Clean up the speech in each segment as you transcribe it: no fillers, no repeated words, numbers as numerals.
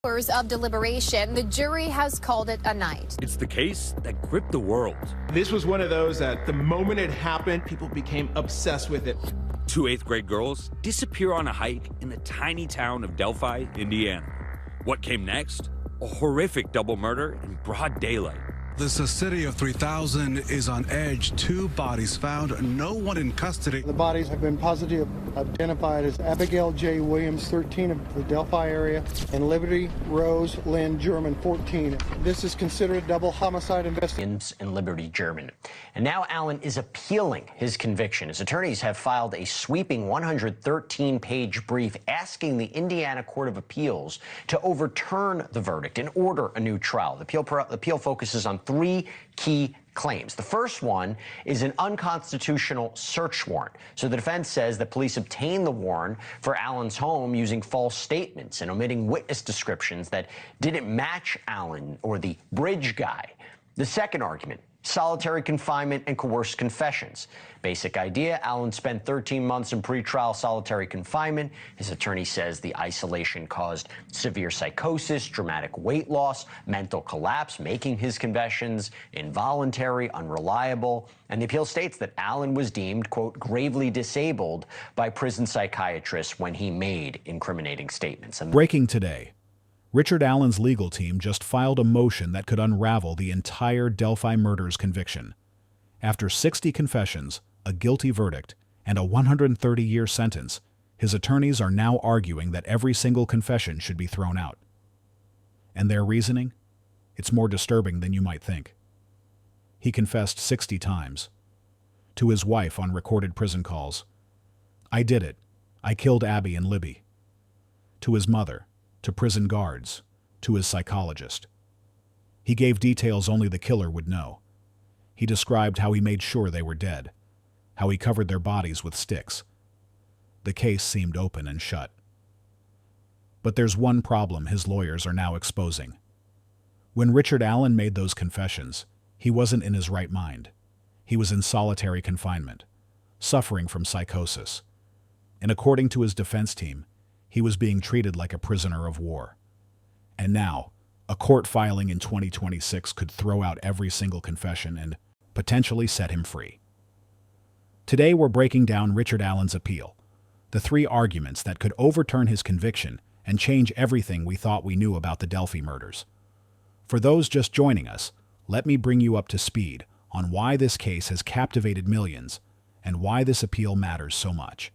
Hours of deliberation, the jury has called it a night. It's the case that gripped the world. This was one of those that the moment it happened, people became obsessed with it. Two eighth-grade girls disappear on a hike in the tiny town of Delphi, Indiana. What came next? A horrific double murder in broad daylight. This city of 3,000 is on edge. Two bodies found, no one in custody. The bodies have been positively identified as Abigail J. Williams, 13, of the Delphi area, and Liberty Rose Lynn German, 14. This is considered a double homicide investigation. And Liberty German. And now Allen is appealing his conviction. His attorneys have filed a sweeping 113-page brief asking the Indiana Court of Appeals to overturn the verdict and order a new trial. The appeal focuses on three key claims. The first one is an unconstitutional search warrant. So the defense says that police obtained the warrant for Allen's home using false statements and omitting witness descriptions that didn't match Allen or the bridge guy. The second argument, solitary confinement and coerced confessions. Basic idea, Allen spent 13 months in pretrial solitary confinement. His attorney says the isolation caused severe psychosis, dramatic weight loss, mental collapse, making his confessions involuntary, unreliable. And the appeal states that Allen was deemed, quote, gravely disabled by prison psychiatrists when he made incriminating statements. Breaking today. Richard Allen's legal team just filed a motion that could unravel the entire Delphi murders conviction. After 60 confessions, a guilty verdict, and a 130-year sentence, his attorneys are now arguing that every single confession should be thrown out. And their reasoning? It's more disturbing than you might think. He confessed 60 times. To his wife on recorded prison calls, "I did it. I killed Abby and Libby." To his mother, to prison guards, to his psychologist. He gave details only the killer would know. He described how he made sure they were dead, how he covered their bodies with sticks. The case seemed open and shut. But there's one problem his lawyers are now exposing. When Richard Allen made those confessions, he wasn't in his right mind. He was in solitary confinement, suffering from psychosis. And according to his defense team, he was being treated like a prisoner of war. And now, a court filing in 2026 could throw out every single confession and potentially set him free. Today we're breaking down Richard Allen's appeal, the three arguments that could overturn his conviction and change everything we thought we knew about the Delphi murders. For those just joining us, let me bring you up to speed on why this case has captivated millions and why this appeal matters so much.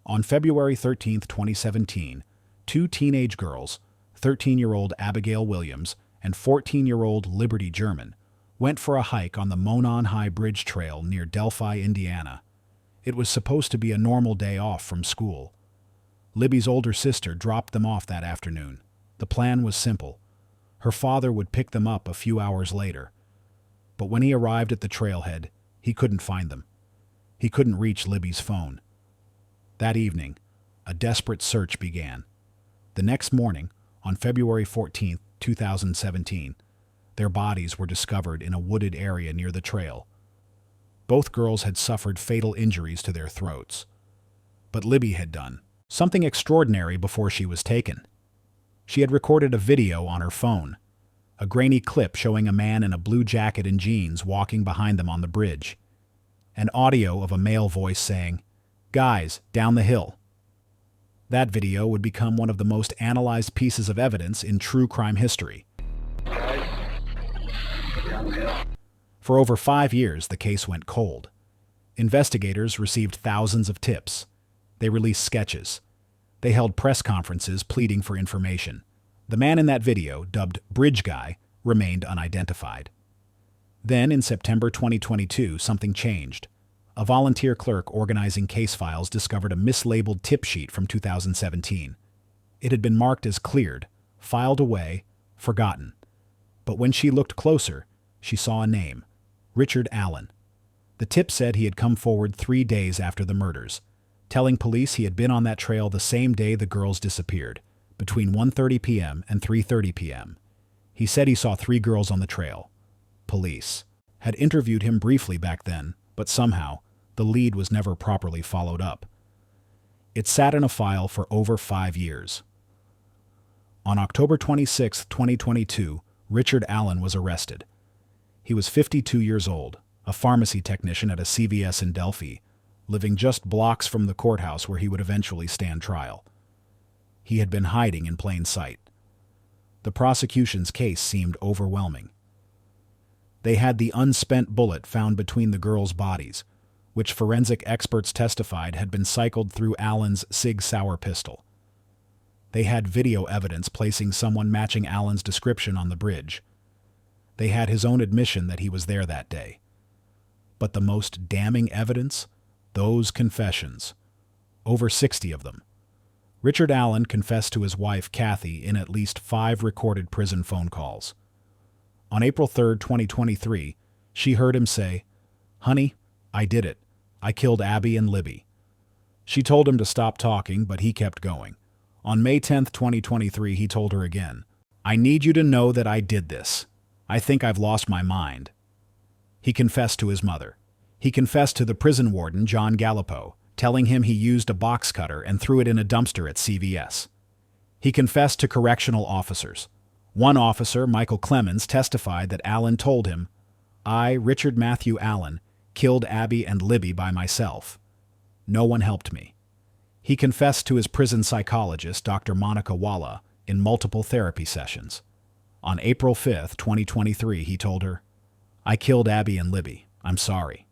On February 13, 2017, two teenage girls, 13-year-old Abigail Williams and 14-year-old Liberty German, went for a hike on the Monon High Bridge Trail near Delphi, Indiana. It was supposed to be a normal day off from school. Libby's older sister dropped them off that afternoon. The plan was simple. Her father would pick them up a few hours later. But when he arrived at the trailhead, he couldn't find them. He couldn't reach Libby's phone. That evening, a desperate search began. The next morning, on February 14, 2017, their bodies were discovered in a wooded area near the trail. Both girls had suffered fatal injuries to their throats. But Libby had done something extraordinary before she was taken. She had recorded a video on her phone, a grainy clip showing a man in a blue jacket and jeans walking behind them on the bridge, and audio of a male voice saying, "Guys, down the hill." That video would become one of the most analyzed pieces of evidence in true crime history. For over 5 years, the case went cold. Investigators received thousands of tips. They released sketches. They held press conferences pleading for information. The man in that video, dubbed Bridge Guy, remained unidentified. Then, in September 2022, something changed. A volunteer clerk organizing case files discovered a mislabeled tip sheet from 2017. It had been marked as cleared, filed away, forgotten. But when she looked closer, she saw a name, Richard Allen. The tip said he had come forward 3 days after the murders, telling police he had been on that trail the same day the girls disappeared, between 1:30 p.m. and 3:30 p.m. He said he saw 3 girls on the trail. Police had interviewed him briefly back then, but somehow, the lead was never properly followed up. It sat in a file for over 5 years. On October 26, 2022, Richard Allen was arrested. He was 52 years old, a pharmacy technician at a CVS in Delphi, living just blocks from the courthouse where he would eventually stand trial. He had been hiding in plain sight. The prosecution's case seemed overwhelming. They had the unspent bullet found between the girls' bodies, which forensic experts testified had been cycled through Allen's Sig Sauer pistol. They had video evidence placing someone matching Allen's description on the bridge. They had his own admission that he was there that day. But the most damning evidence? Those confessions. Over 60 of them. Richard Allen confessed to his wife, Kathy, in at least 5 recorded prison phone calls. On April 3, 2023, she heard him say, "Honey, I did it. I killed Abby and Libby." She told him to stop talking, but he kept going. On May 10, 2023, he told her again, "I need you to know that I did this. I think I've lost my mind." He confessed to his mother. He confessed to the prison warden, John Gallipo, telling him he used a box cutter and threw it in a dumpster at CVS. He confessed to correctional officers. One officer, Michael Clemens, testified that Allen told him, "I, Richard Matthew Allen, killed Abby and Libby by myself. No one helped me." He confessed to his prison psychologist, Dr. Monica Walla, in multiple therapy sessions. On April 5, 2023, he told her, "I killed Abby and Libby. I'm sorry."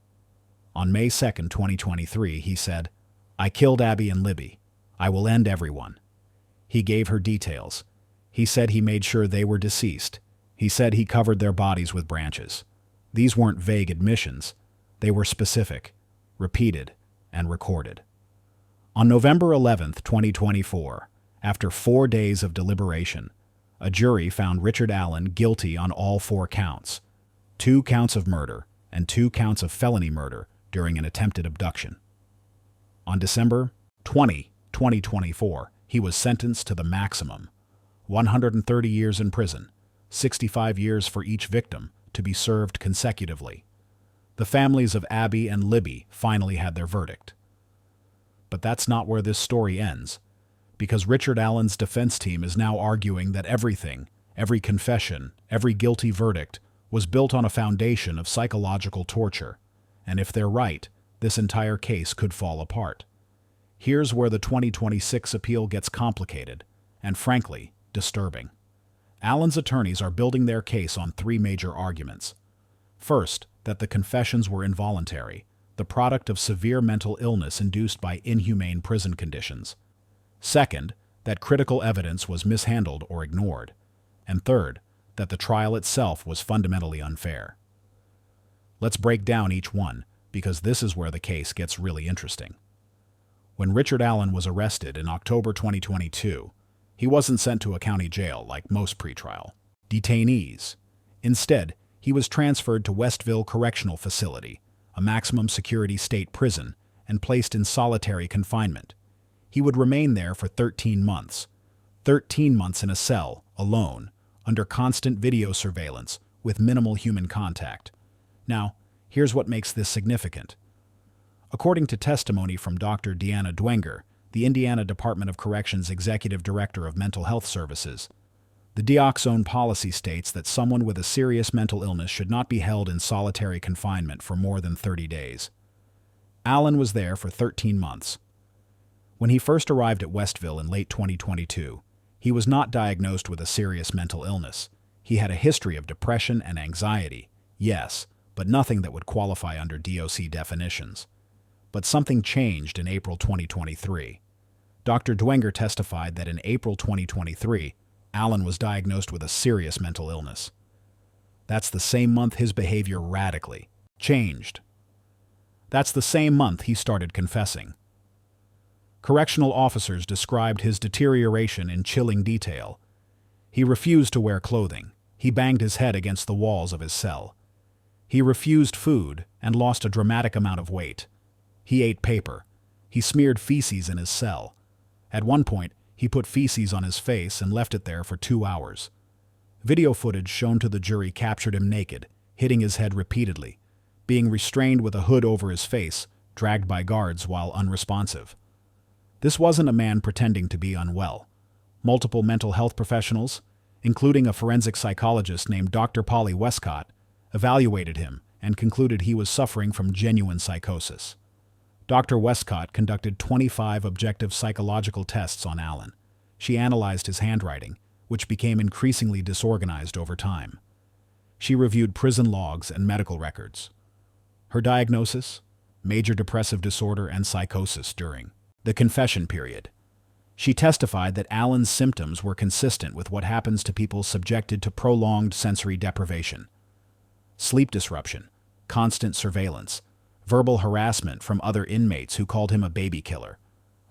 On May 2, 2023, he said, "I killed Abby and Libby. I will end everyone." He gave her details. He said he made sure they were deceased. He said he covered their bodies with branches. These weren't vague admissions. They were specific, repeated, and recorded. On November 11, 2024, after 4 days of deliberation, a jury found Richard Allen guilty on all 4 counts, 2 counts of murder and 2 counts of felony murder during an attempted abduction. On December 20, 2024, he was sentenced to the maximum, 130 years in prison, 65 years for each victim, to be served consecutively. The families of Abby and Libby finally had their verdict. But that's not where this story ends, because Richard Allen's defense team is now arguing that everything, every confession, every guilty verdict, was built on a foundation of psychological torture, and if they're right, this entire case could fall apart. Here's where the 2026 appeal gets complicated, and frankly, disturbing. Allen's attorneys are building their case on 3 major arguments. First, that the confessions were involuntary, the product of severe mental illness induced by inhumane prison conditions. Second, that critical evidence was mishandled or ignored. And third, that the trial itself was fundamentally unfair. Let's break down each one, because this is where the case gets really interesting. When Richard Allen was arrested in October 2022, he wasn't sent to a county jail like most pretrial detainees. Instead, he was transferred to Westville Correctional Facility, a maximum security state prison, and placed in solitary confinement. He would remain there for 13 months. 13 months in a cell, alone, under constant video surveillance, with minimal human contact. Now, here's what makes this significant. According to testimony from Dr. Deanna Dwenger, the Indiana Department of Corrections Executive Director of Mental Health Services, the DISCRETION policy states that someone with a serious mental illness should not be held in solitary confinement for more than 30 days. Allen was there for 13 months. When he first arrived at Westville in late 2022, he was not diagnosed with a serious mental illness. He had a history of depression and anxiety, yes, but nothing that would qualify under DOC definitions. But something changed in April 2023. Dr. Dwenger testified that in April 2023, Allen was diagnosed with a serious mental illness. That's the same month his behavior radically changed. That's the same month he started confessing. Correctional officers described his deterioration in chilling detail. He refused to wear clothing. He banged his head against the walls of his cell. He refused food and lost a dramatic amount of weight. He ate paper. He smeared feces in his cell. At one point, he put feces on his face and left it there for 2 hours. Video footage shown to the jury captured him naked, hitting his head repeatedly, being restrained with a hood over his face, dragged by guards while unresponsive. This wasn't a man pretending to be unwell. Multiple mental health professionals, including a forensic psychologist named Dr. Polly Westcott, evaluated him and concluded he was suffering from genuine psychosis. Dr. Westcott conducted 25 objective psychological tests on Allen. She analyzed his handwriting, which became increasingly disorganized over time. She reviewed prison logs and medical records. Her diagnosis? Major depressive disorder and psychosis during the confession period. She testified that Allen's symptoms were consistent with what happens to people subjected to prolonged sensory deprivation. Sleep disruption, constant surveillance, verbal harassment from other inmates who called him a baby killer,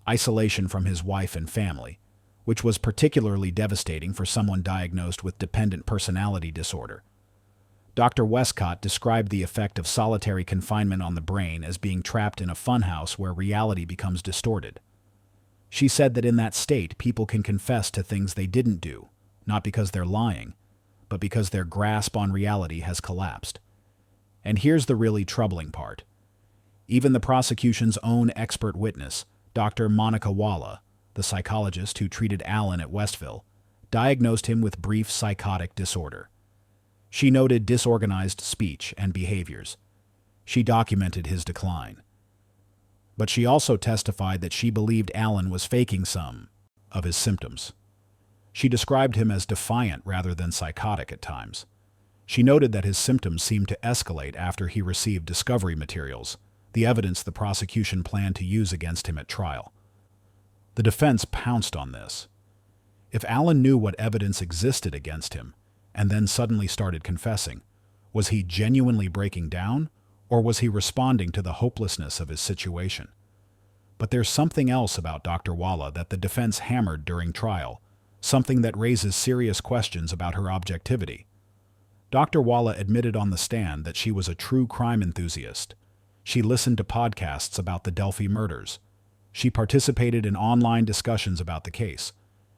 isolation from his wife and family, which was particularly devastating for someone diagnosed with dependent personality disorder. Dr. Westcott described the effect of solitary confinement on the brain as being trapped in a funhouse where reality becomes distorted. She said that in that state, people can confess to things they didn't do, not because they're lying, but because their grasp on reality has collapsed. And here's the really troubling part. Even the prosecution's own expert witness, Dr. Monica Walla, the psychologist who treated Allen at Westville, diagnosed him with brief psychotic disorder. She noted disorganized speech and behaviors. She documented his decline. But she also testified that she believed Allen was faking some of his symptoms. She described him as defiant rather than psychotic at times. She noted that his symptoms seemed to escalate after he received discovery materials, the evidence the prosecution planned to use against him at trial. The defense pounced on this. If Allen knew what evidence existed against him, and then suddenly started confessing, was he genuinely breaking down, or was he responding to the hopelessness of his situation? But there's something else about Dr. Walla that the defense hammered during trial, something that raises serious questions about her objectivity. Dr. Walla admitted on the stand that she was a true crime enthusiast. She listened to podcasts about the Delphi murders. She participated in online discussions about the case.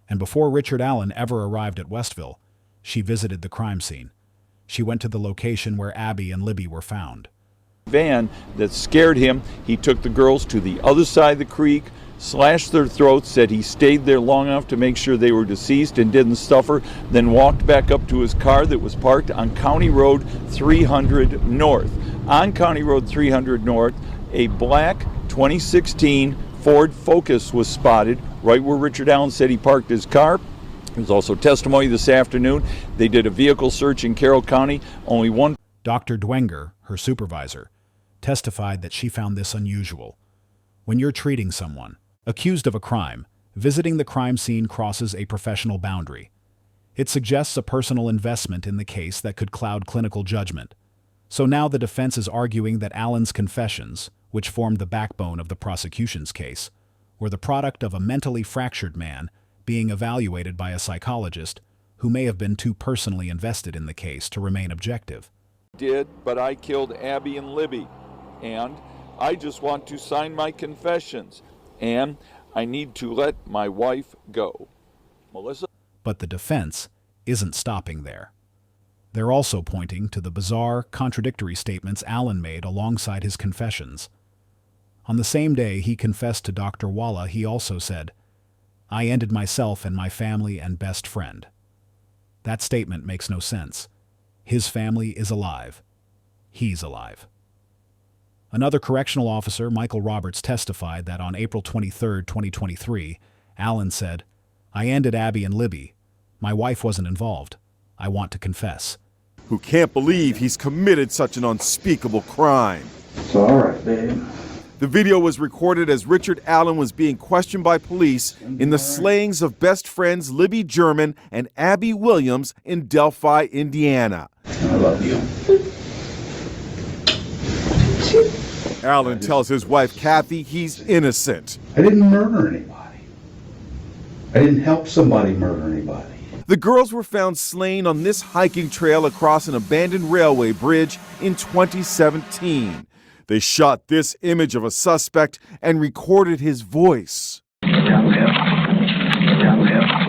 And before Richard Allen ever arrived at Westville, she visited the crime scene. She went to the location where Abby and Libby were found. Van that scared him, he took the girls to the other side of the creek, slashed their throats, said he stayed there long enough to make sure they were deceased and didn't suffer, then walked back up to his car that was parked on County Road 300 North. On County Road 300 North, a black 2016 Ford Focus was spotted right where Richard Allen said he parked his car. There's also testimony this afternoon. They did a vehicle search in Carroll County. Only one. Dr. Dwenger, her supervisor, testified that she found this unusual. When you're treating someone accused of a crime, visiting the crime scene crosses a professional boundary. It suggests a personal investment in the case that could cloud clinical judgment. So now the defense is arguing that Allen's confessions, which formed the backbone of the prosecution's case, were the product of a mentally fractured man being evaluated by a psychologist who may have been too personally invested in the case to remain objective. But I killed Abby and Libby, and I just want to sign my confessions, and I need to let my wife go. Melissa? But the defense isn't stopping there. They're also pointing to the bizarre, contradictory statements Allen made alongside his confessions. On the same day he confessed to Dr. Walla, he also said, "I ended myself and my family and best friend." That statement makes no sense. His family is alive. He's alive. Another correctional officer, Michael Roberts, testified that on April 23, 2023, Allen said, "I ended Abby and Libby. My wife wasn't involved. I want to confess." Who can't believe he's committed such an unspeakable crime. It's all right, babe. The video was recorded as Richard Allen was being questioned by police in the slayings of best friends Libby German and Abby Williams in Delphi, Indiana. I love you. Allen tells his wife Kathy he's innocent. I didn't murder anybody. I didn't help somebody murder anybody. The girls were found slain on this hiking trail across an abandoned railway bridge in 2017. They shot this image of a suspect and recorded his voice. Were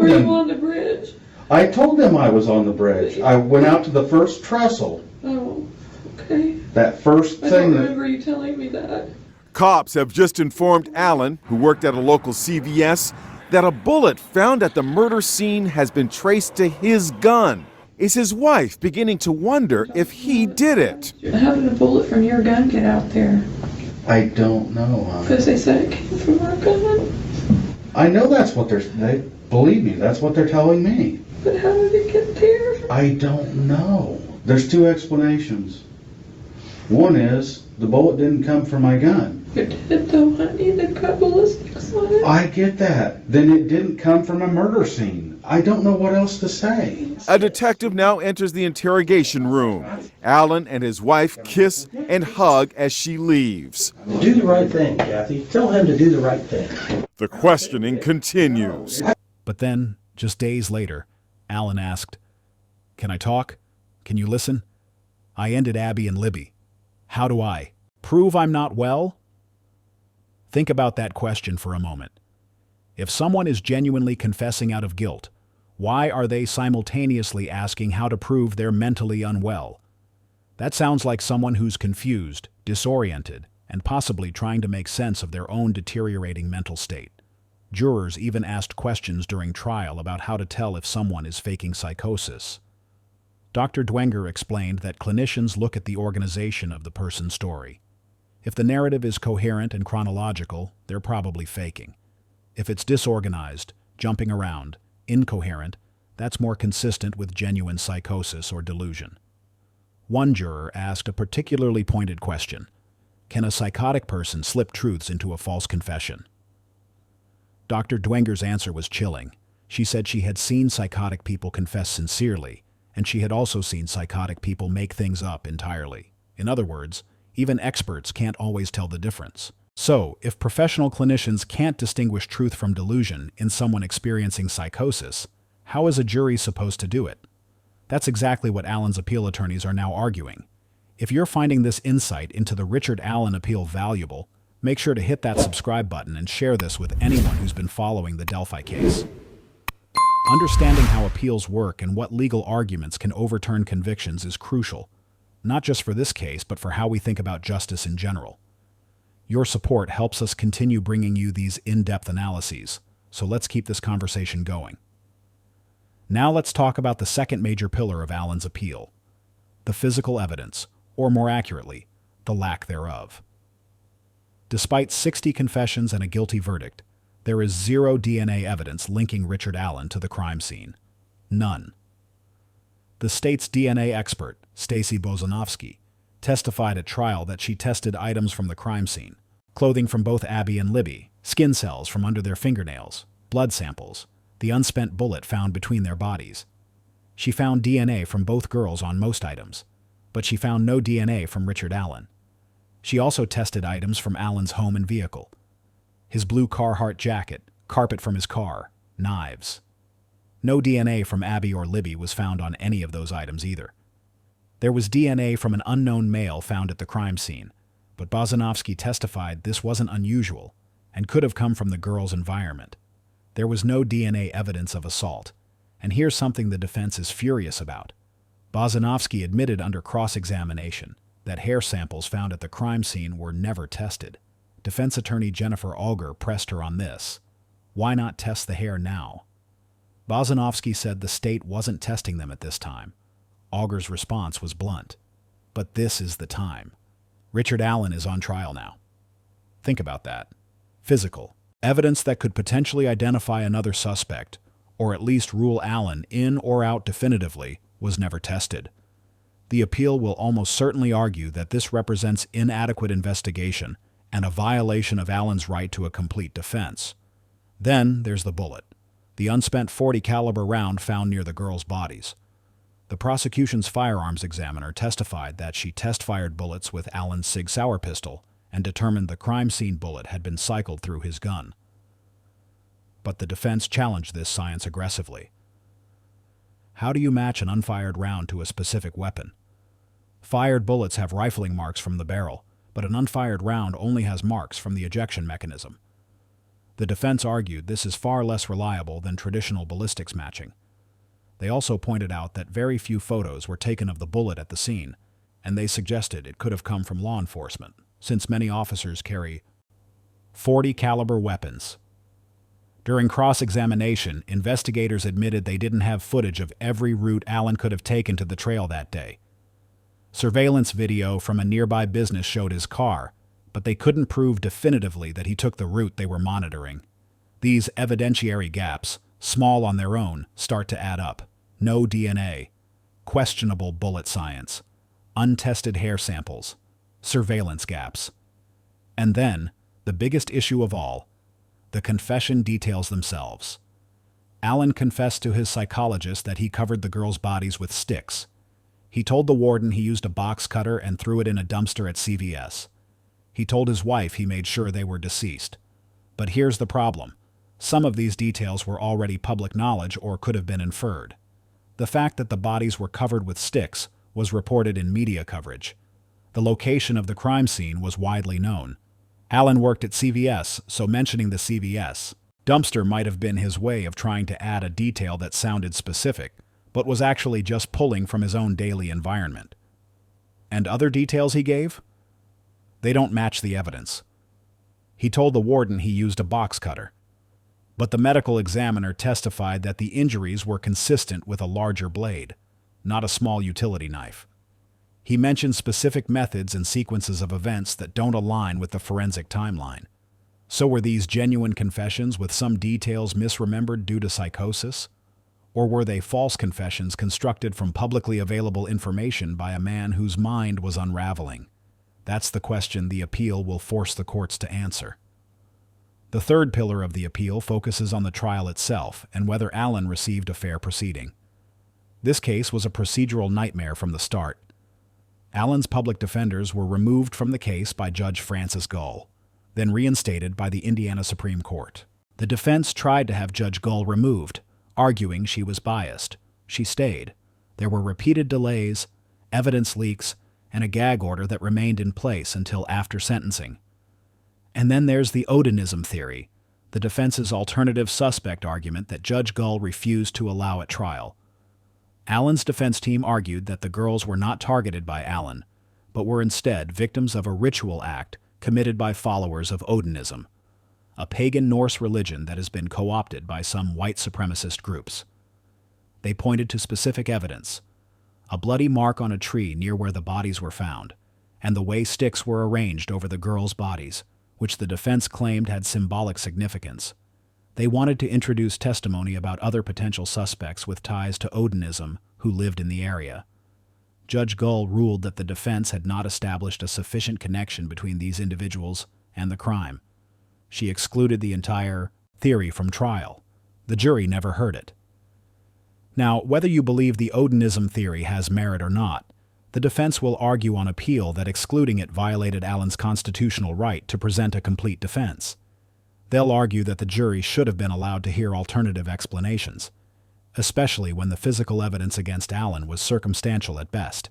you on the bridge? I told them I was on the bridge. I went out to the first trestle. Oh, okay. That first thing. I don't remember you telling me that. Cops have just informed Allen, who worked at a local CVS, that a bullet found at the murder scene has been traced to his gun. Is his wife beginning to wonder if he did it? How did a bullet from your gun get out there? I don't know. Because they said it came from our gun. I know that's what they believe me, that's what they're telling me. But how did it get there? I don't know. There's two explanations. One is the bullet didn't come from my gun. It did though, honey. They've got ballistics on it. I get that. Then it didn't come from a murder scene. I don't know what else to say. A detective now enters the interrogation room. Alan and his wife kiss and hug as she leaves. Do the right thing, Kathy. Tell him to do the right thing. The questioning continues. But then, just days later, Alan asked, "Can I talk? Can you listen? I ended Abby and Libby. How do I prove I'm not well?" Think about that question for a moment. If someone is genuinely confessing out of guilt, why are they simultaneously asking how to prove they're mentally unwell? That sounds like someone who's confused, disoriented, and possibly trying to make sense of their own deteriorating mental state. Jurors even asked questions during trial about how to tell if someone is faking psychosis. Dr. Dwenger explained that clinicians look at the organization of the person's story. If the narrative is coherent and chronological, they're probably faking. If it's disorganized, jumping around, incoherent, that's more consistent with genuine psychosis or delusion. One juror asked a particularly pointed question: can a psychotic person slip truths into a false confession? Dr. Dwenger's answer was chilling. She said she had seen psychotic people confess sincerely, and she had also seen psychotic people make things up entirely. In other words, even experts can't always tell the difference. So, if professional clinicians can't distinguish truth from delusion in someone experiencing psychosis, how is a jury supposed to do it? That's exactly what Alan's appeal attorneys are now arguing. If you're finding this insight into the Richard Allen appeal valuable, make sure to hit that subscribe button and share this with anyone who's been following the Delphi case. Understanding how appeals work and what legal arguments can overturn convictions is crucial, not just for this case, but for how we think about justice in general. Your support helps us continue bringing you these in-depth analyses, so let's keep this conversation going. Now let's talk about the second major pillar of Allen's appeal: the physical evidence, or more accurately, the lack thereof. Despite 60 confessions and a guilty verdict, there is zero DNA evidence linking Richard Allen to the crime scene. None. The state's DNA expert, Stacy Bozanovsky, testified at trial that she tested items from the crime scene: clothing from both Abby and Libby, skin cells from under their fingernails, blood samples, the unspent bullet found between their bodies. She found DNA from both girls on most items, but she found no DNA from Richard Allen. She also tested items from Allen's home and vehicle: his blue Carhartt jacket, carpet from his car, knives. No DNA from Abby or Libby was found on any of those items either. There was DNA from an unknown male found at the crime scene, but Bozanovsky testified this wasn't unusual and could have come from the girl's environment. There was no DNA evidence of assault, and here's something the defense is furious about. Bozanovsky admitted under cross-examination that hair samples found at the crime scene were never tested. Defense attorney Jennifer Auger pressed her on this. Why not test the hair now? Bozanovsky said the state wasn't testing them at this time. Auger's response was blunt: but this is the time. Richard Allen is on trial now. Think about that. Physical evidence that could potentially identify another suspect, or at least rule Allen in or out definitively, was never tested. The appeal will almost certainly argue that this represents inadequate investigation and a violation of Allen's right to a complete defense. Then there's the bullet, the unspent .40 caliber round found near the girls' bodies. The prosecution's firearms examiner testified that she test-fired bullets with Allen's Sig Sauer pistol and determined the crime scene bullet had been cycled through his gun. But the defense challenged this science aggressively. How do you match an unfired round to a specific weapon? Fired bullets have rifling marks from the barrel, but an unfired round only has marks from the ejection mechanism. The defense argued this is far less reliable than traditional ballistics matching. They also pointed out that very few photos were taken of the bullet at the scene, and they suggested it could have come from law enforcement, since many officers carry .40 caliber weapons. During cross-examination, investigators admitted they didn't have footage of every route Allen could have taken to the trail that day. Surveillance video from a nearby business showed his car, but they couldn't prove definitively that he took the route they were monitoring. These evidentiary gaps, small on their own, start to add up. No DNA, questionable bullet science, untested hair samples, surveillance gaps. And then, the biggest issue of all, the confession details themselves. Allen confessed to his psychologist that he covered the girls' bodies with sticks. He told the warden he used a box cutter and threw it in a dumpster at CVS. He told his wife he made sure they were deceased. But here's the problem. Some of these details were already public knowledge or could have been inferred. The fact that the bodies were covered with sticks was reported in media coverage. The location of the crime scene was widely known. Allen worked at CVS, so mentioning the CVS dumpster might have been his way of trying to add a detail that sounded specific, but was actually just pulling from his own daily environment. And other details he gave? They don't match the evidence. He told the warden he used a box cutter, but the medical examiner testified that the injuries were consistent with a larger blade, not a small utility knife. He mentioned specific methods and sequences of events that don't align with the forensic timeline. So were these genuine confessions with some details misremembered due to psychosis? Or were they false confessions constructed from publicly available information by a man whose mind was unraveling? That's the question the appeal will force the courts to answer. The third pillar of the appeal focuses on the trial itself and whether Allen received a fair proceeding. This case was a procedural nightmare from the start. Allen's public defenders were removed from the case by Judge Francis Gull, then reinstated by the Indiana Supreme Court. The defense tried to have Judge Gull removed, arguing she was biased. She stayed. There were repeated delays, evidence leaks, and a gag order that remained in place until after sentencing. And then there's the Odinism theory, the defense's alternative suspect argument that Judge Gull refused to allow at trial. Allen's defense team argued that the girls were not targeted by Allen, but were instead victims of a ritual act committed by followers of Odinism, a pagan Norse religion that has been co-opted by some white supremacist groups. They pointed to specific evidence, a bloody mark on a tree near where the bodies were found, and the way sticks were arranged over the girls' bodies, which the defense claimed had symbolic significance. They wanted to introduce testimony about other potential suspects with ties to Odinism who lived in the area. Judge Gull ruled that the defense had not established a sufficient connection between these individuals and the crime. She excluded the entire theory from trial. The jury never heard it. Now, whether you believe the Odinism theory has merit or not, the defense will argue on appeal that excluding it violated Allen's constitutional right to present a complete defense. They'll argue that the jury should have been allowed to hear alternative explanations, especially when the physical evidence against Allen was circumstantial at best.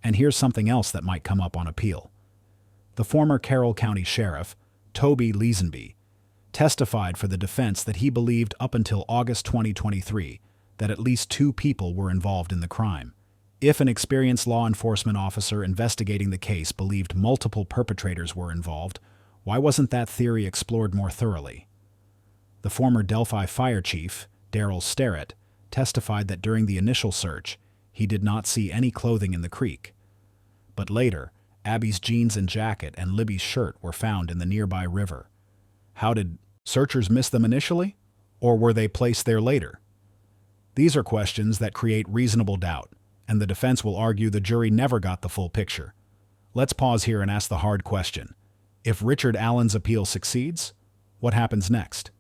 And here's something else that might come up on appeal. The former Carroll County Sheriff, Toby Leesenby, testified for the defense that he believed up until August 2023 that at least 2 people were involved in the crime. If an experienced law enforcement officer investigating the case believed multiple perpetrators were involved, why wasn't that theory explored more thoroughly? The former Delphi fire chief, Darrell Sterrett, testified that during the initial search, he did not see any clothing in the creek. But later, Abby's jeans and jacket and Libby's shirt were found in the nearby river. How did searchers miss them initially? Or were they placed there later? These are questions that create reasonable doubt, and the defense will argue the jury never got the full picture. Let's pause here and ask the hard question. If Richard Allen's appeal succeeds, what happens next?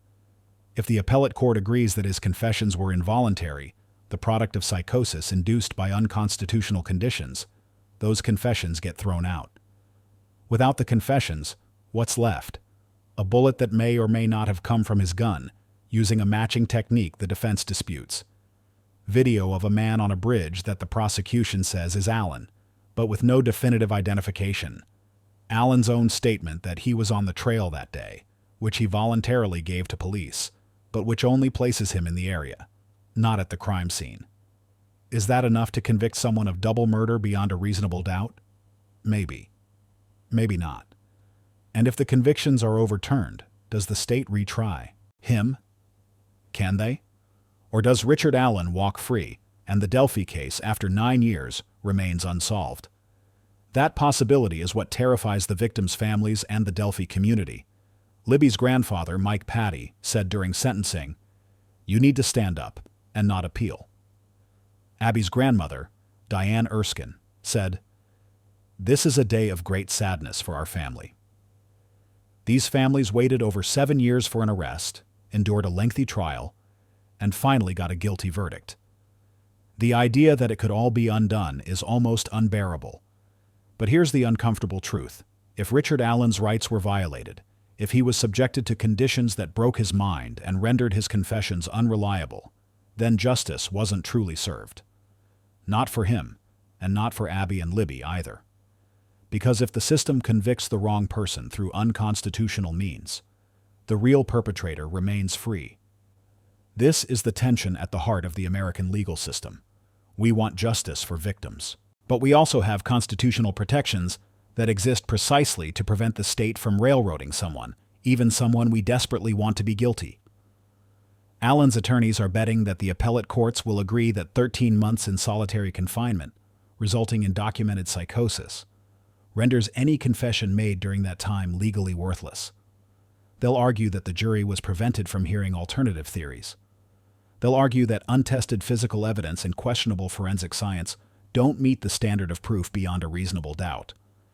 If the appellate court agrees that his confessions were involuntary, the product of psychosis induced by unconstitutional conditions, those confessions get thrown out. Without the confessions, what's left? A bullet that may or may not have come from his gun, using a matching technique the defense disputes. Video of a man on a bridge that the prosecution says is Allen, but with no definitive identification. Allen's own statement that he was on the trail that day, which he voluntarily gave to police, but which only places him in the area, not at the crime scene. Is that enough to convict someone of double murder beyond a reasonable doubt? Maybe. Maybe not. And if the convictions are overturned, does the state retry? Him? Can they? Or does Richard Allen walk free, and the Delphi case, after 9 years, remains unsolved? That possibility is what terrifies the victims' families and the Delphi community. Libby's grandfather, Mike Patty, said during sentencing, "You need to stand up and not appeal." Abby's grandmother, Diane Erskine, said, "This is a day of great sadness for our family." These families waited over 7 years for an arrest, endured a lengthy trial, and finally got a guilty verdict. The idea that it could all be undone is almost unbearable. But here's the uncomfortable truth. If Richard Allen's rights were violated, if he was subjected to conditions that broke his mind and rendered his confessions unreliable, then justice wasn't truly served. Not for him, and not for Abby and Libby either. Because if the system convicts the wrong person through unconstitutional means, the real perpetrator remains free. This is the tension at the heart of the American legal system. We want justice for victims, but we also have constitutional protections that exist precisely to prevent the state from railroading someone, even someone we desperately want to be guilty. Allen's attorneys are betting that the appellate courts will agree that 13 months in solitary confinement, resulting in documented psychosis, renders any confession made during that time legally worthless. They'll argue that the jury was prevented from hearing alternative theories. They'll argue that untested physical evidence and questionable forensic science don't meet the standard of proof beyond a reasonable doubt.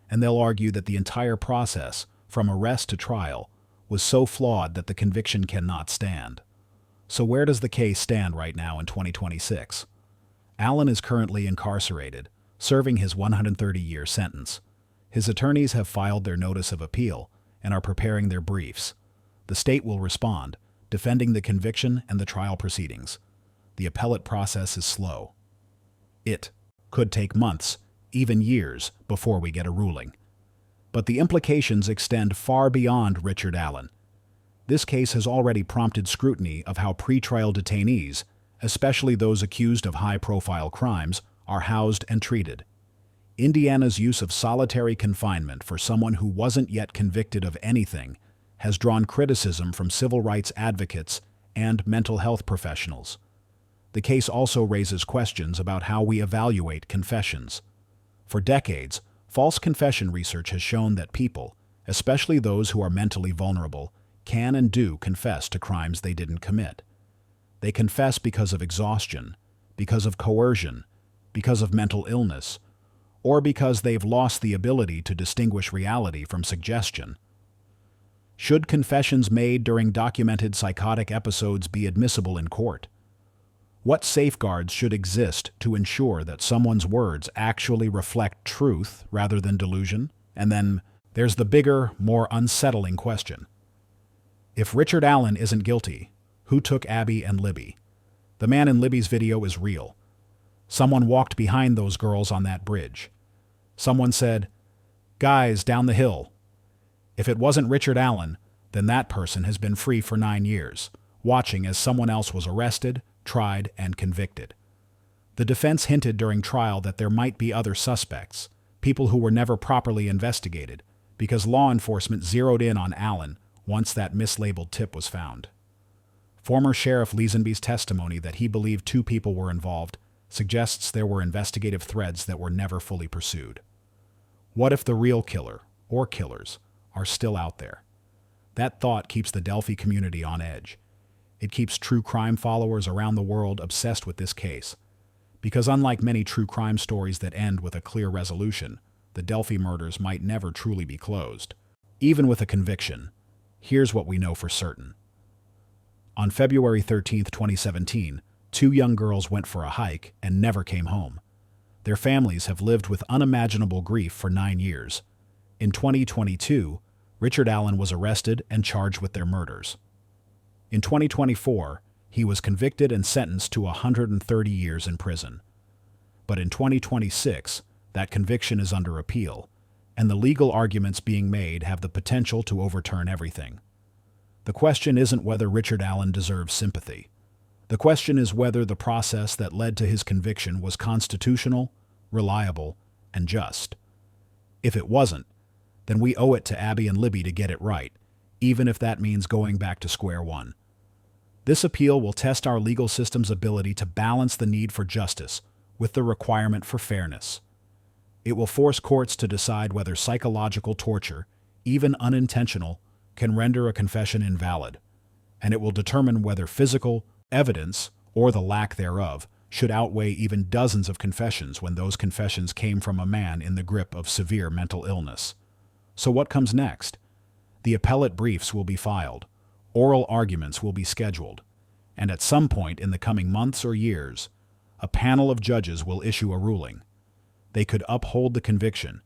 And they'll argue that the entire process, from arrest to trial, was so flawed that the conviction cannot stand. So where does the case stand right now in 2026? Allen is currently incarcerated, serving his 130-year sentence. His attorneys have filed their notice of appeal and are preparing their briefs. The state will respond, defending the conviction and the trial proceedings. The appellate process is slow. It could take months, even years, before we get a ruling. But the implications extend far beyond Richard Allen. This case has already prompted scrutiny of how pretrial detainees, especially those accused of high-profile crimes, are housed and treated. Indiana's use of solitary confinement for someone who wasn't yet convicted of anything has drawn criticism from civil rights advocates and mental health professionals. The case also raises questions about how we evaluate confessions. For decades, false confession research has shown that people, especially those who are mentally vulnerable, can and do confess to crimes they didn't commit. They confess because of exhaustion, because of coercion, because of mental illness, or because they've lost the ability to distinguish reality from suggestion. Should confessions made during documented psychotic episodes be admissible in court? What safeguards should exist to ensure that someone's words actually reflect truth rather than delusion? And then there's the bigger, more unsettling question. If Richard Allen isn't guilty, who took Abby and Libby? The man in Libby's video is real. Someone walked behind those girls on that bridge. Someone said, "Guys, down the hill." If it wasn't Richard Allen, then that person has been free for 9 years, watching as someone else was arrested, tried, and convicted. The defense hinted during trial that there might be other suspects, people who were never properly investigated, because law enforcement zeroed in on Allen once that mislabeled tip was found. Former Sheriff Leesenby's testimony that he believed 2 people were involved suggests there were investigative threads that were never fully pursued. What if the real killer, or killers, are still out there? That thought keeps the Delphi community on edge. It keeps true crime followers around the world obsessed with this case. Because unlike many true crime stories that end with a clear resolution, the Delphi murders might never truly be closed. Even with a conviction, here's what we know for certain. On February 13, 2017, 2 young girls went for a hike and never came home. Their families have lived with unimaginable grief for 9 years. In 2022, Richard Allen was arrested and charged with their murders. In 2024, he was convicted and sentenced to 130 years in prison. But in 2026, that conviction is under appeal, and the legal arguments being made have the potential to overturn everything. The question isn't whether Richard Allen deserves sympathy. The question is whether the process that led to his conviction was constitutional, reliable, and just. If it wasn't, then we owe it to Abby and Libby to get it right, even if that means going back to square one. This appeal will test our legal system's ability to balance the need for justice with the requirement for fairness. It will force courts to decide whether psychological torture, even unintentional, can render a confession invalid, and it will determine whether physical evidence, or the lack thereof, should outweigh even dozens of confessions when those confessions came from a man in the grip of severe mental illness. So what comes next? The appellate briefs will be filed, oral arguments will be scheduled, and at some point in the coming months or years, a panel of judges will issue a ruling. They could uphold the conviction,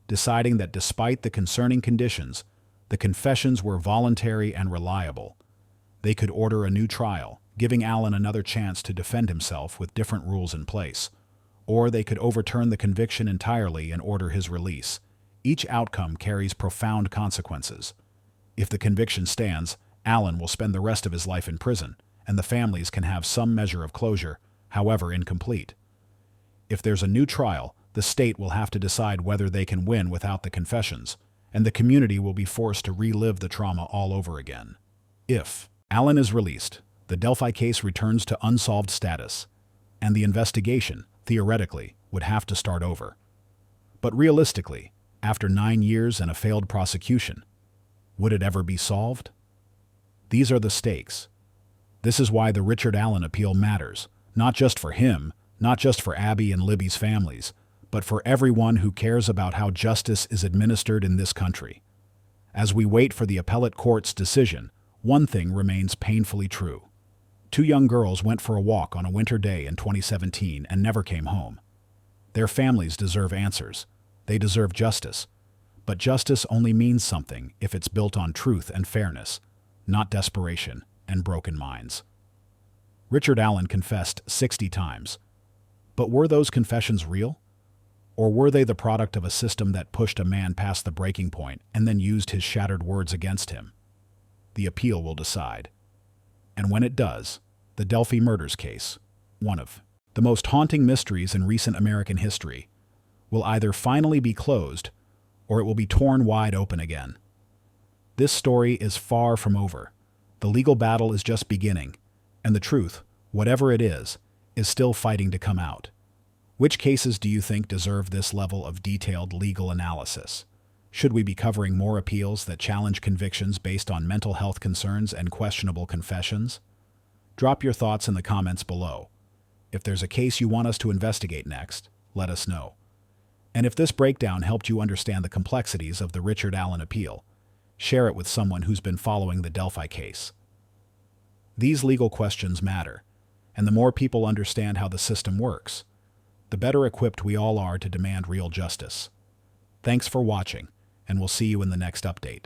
deciding that despite the concerning conditions, the confessions were voluntary and reliable. They could order a new trial, giving Allen another chance to defend himself with different rules in place. Or they could overturn the conviction entirely and order his release. Each outcome carries profound consequences. If the conviction stands, Allen will spend the rest of his life in prison, and the families can have some measure of closure, however incomplete. If there's a new trial, the state will have to decide whether they can win without the confessions, and the community will be forced to relive the trauma all over again. If Allen is released, the Delphi case returns to unsolved status, and the investigation, theoretically, would have to start over. But realistically, after 9 years and a failed prosecution, would it ever be solved? These are the stakes. This is why the Richard Allen appeal matters, not just for him, not just for Abby and Libby's families, but for everyone who cares about how justice is administered in this country. As we wait for the appellate court's decision, one thing remains painfully true. 2 young girls went for a walk on a winter day in 2017 and never came home. Their families deserve answers. They deserve justice. But justice only means something if it's built on truth and fairness, not desperation and broken minds. Richard Allen confessed 60 times. But were those confessions real? Or were they the product of a system that pushed a man past the breaking point and then used his shattered words against him? The appeal will decide. And when it does, the Delphi murders case, one of the most haunting mysteries in recent American history, will either finally be closed or it will be torn wide open again. This story is far from over. The legal battle is just beginning, and the truth, whatever it is still fighting to come out. Which cases do you think deserve this level of detailed legal analysis? Should we be covering more appeals that challenge convictions based on mental health concerns and questionable confessions? Drop your thoughts in the comments below. If there's a case you want us to investigate next, let us know. And if this breakdown helped you understand the complexities of the Richard Allen appeal, share it with someone who's been following the Delphi case. These legal questions matter, and the more people understand how the system works, the better equipped we all are to demand real justice. Thanks for watching, and we'll see you in the next update.